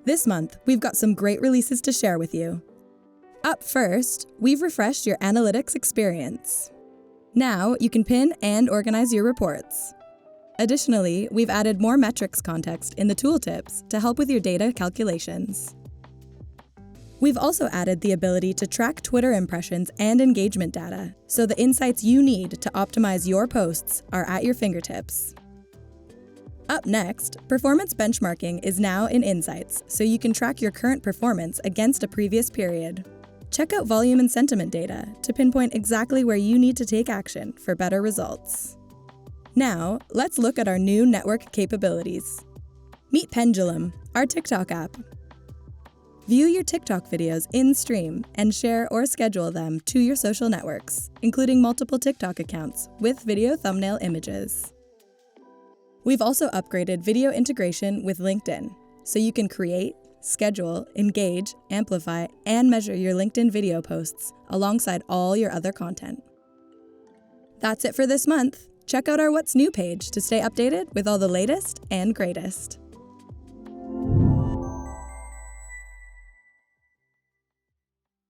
This month, we've got some great releases to share with you. Up first, we've refreshed your analytics experience. Now, you can pin and organize your reports. Additionally, we've added more metrics context in the tooltips to help with your data calculations. We've also added the ability to track Twitter impressions and engagement data, so the insights you need to optimize your posts are at your fingertips. Up next, performance benchmarking is now in Insights, so you can track your current performance against a previous period. Check out volume and sentiment data to pinpoint exactly where you need to take action for better results. Now, let's look at our new network capabilities. Meet Pendulum, our TikTok app. View your TikTok videos in-stream and share or schedule them to your social networks, including multiple TikTok accounts with video thumbnail images. We've also upgraded video integration with LinkedIn, so you can create, schedule, engage, amplify, and measure your LinkedIn video posts alongside all your other content. That's it for this month. Check out our What's New page to stay updated with all the latest and greatest.